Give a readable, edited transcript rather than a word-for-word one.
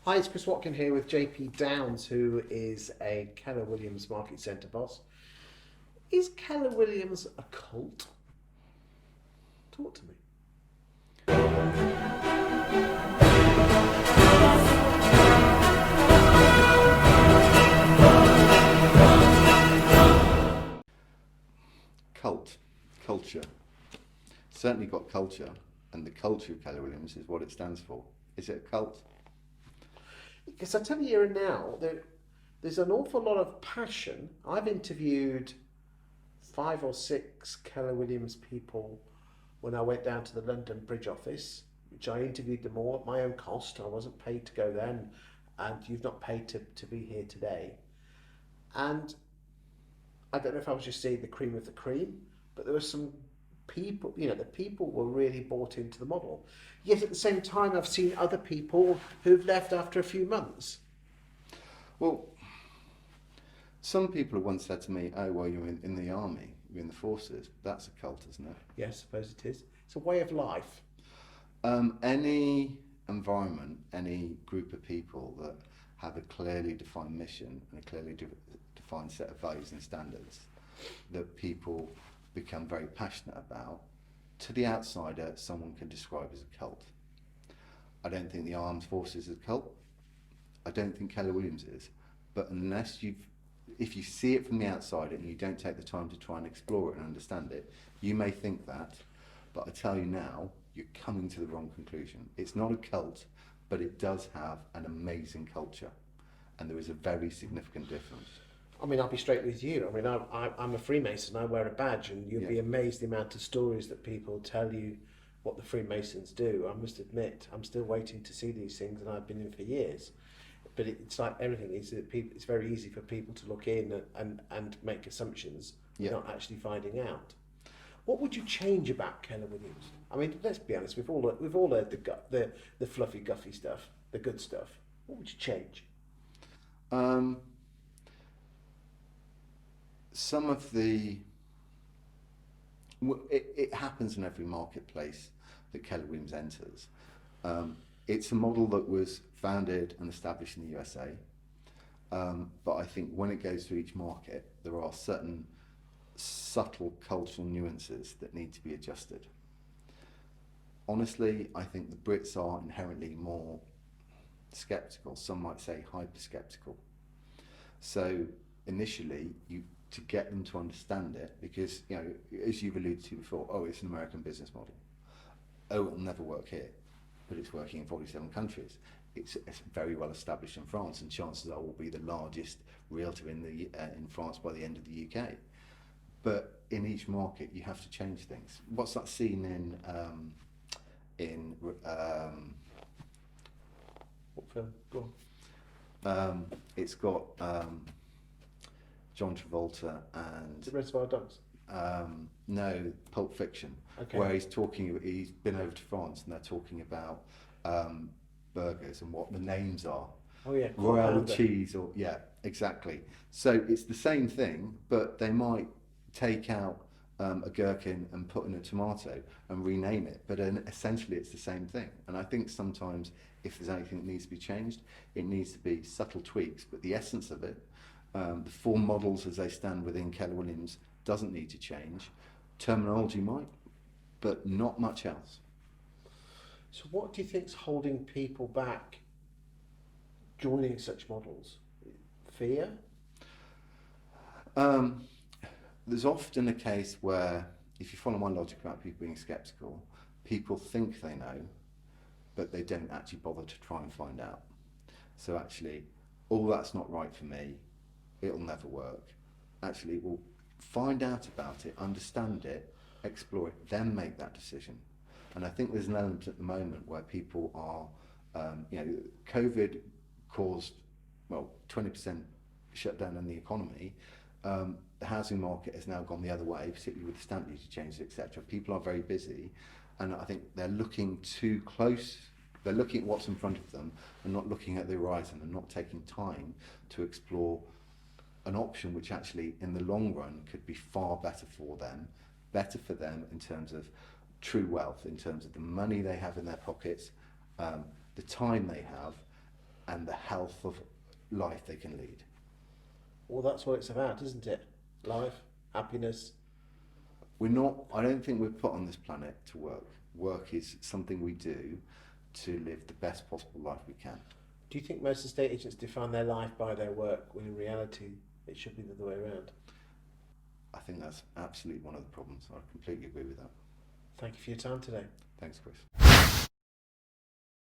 Hi, it's Chris Watkin here with JP Downs, who is a Keller Williams Market Centre boss. Is Keller Williams a cult? Talk to me. Culture. Certainly got culture, and the culture of Keller Williams is what it stands for. Is it a cult? Because I tell you here and now, there's an awful lot of passion. I've interviewed 5 or 6 Keller Williams people when I went down to the London Bridge office, which I interviewed them all at my own cost. I wasn't paid to go there, and you've not paid to be here today. And I don't know if I was just seeing the cream of the cream, but there were some people, the people were really bought into the model. Yet at the same time, I've seen other people who've left after a few months. Well, some people have once said to me, oh, well, you're in the army, you're in the forces. That's a cult, isn't it? Yes, I suppose it is. It's a way of life. Any environment, any group of people that have a clearly defined mission and a clearly defined set of values and standards that people become very passionate about, to the outsider, someone can describe as a cult. I don't think the armed forces is a cult. I don't think Keller Williams is. But if you see it from the outside and you don't take the time to try and explore it and understand it, you may think that. But I tell you now, you're coming to the wrong conclusion. It's not a cult, but it does have an amazing culture. And there is a very significant difference. I mean, I'll be straight with you. I mean, I'm a Freemason. I wear a badge, and you'll be amazed the amount of stories that people tell you what the Freemasons do. I must admit, I'm still waiting to see these things, and I've been in for years. But it's like everything. It's very easy for people to look in and make assumptions, not actually finding out. What would you change about Keller Williams? I mean, let's be honest. We've all heard the fluffy guffy stuff, the good stuff. What would you change? Some of it happens in every marketplace that Keller Williams enters. It's a model that was founded and established in the USA, but I think when it goes to each market, there are certain subtle cultural nuances that need to be adjusted. Honestly, I think the Brits are inherently more sceptical, some might say hyper-sceptical. So initially, to get them to understand it, because, as you've alluded to before, it's an American business model. It'll never work here, but it's working in 47 countries. It's very well established in France, and chances are will be the largest realtor in France by the end of the UK. But in each market, you have to change things. What's that scene in What film? Go on. It's got John Travolta and The Reservoir Dogs. No, Pulp Fiction, Okay. where he's been over to France and they're talking about burgers and what the names are. Oh yeah, Royale with cheese, or exactly. So it's the same thing, but they might take out a gherkin and put in a tomato and rename it, but essentially it's the same thing. And I think sometimes if there's anything that needs to be changed, it needs to be subtle tweaks, but the essence of it, the 4 models as they stand within Keller Williams, doesn't need to change. Terminology might, but not much else. So what do you think's holding people back joining such models? Fear? There's often a case where, if you follow my logic about people being sceptical, people think they know, but they don't actually bother to try and find out. So actually, that's not right for me, it'll never work. Actually, we'll find out about it, understand it, explore it, then make that decision. And I think there's an element at the moment where people are, COVID caused, 20% shutdown in the economy. The housing market has now gone the other way, particularly with the stamp duty changes, etc. People are very busy, and I think they're looking too close. They're looking at what's in front of them and not looking at the horizon and not taking time to explore an option which actually in the long run could be far better for them in terms of true wealth, in terms of the money they have in their pockets, the time they have, and the health of life they can lead. Well, that's what it's about, isn't it? Life, happiness. I don't think we're put on this planet to work. Work is something we do to live the best possible life we can. Do you think most estate agents define their life by their work, when in reality it should be the other way around? I think that's absolutely one of the problems. I completely agree with that. Thank you for your time today. Thanks, Chris.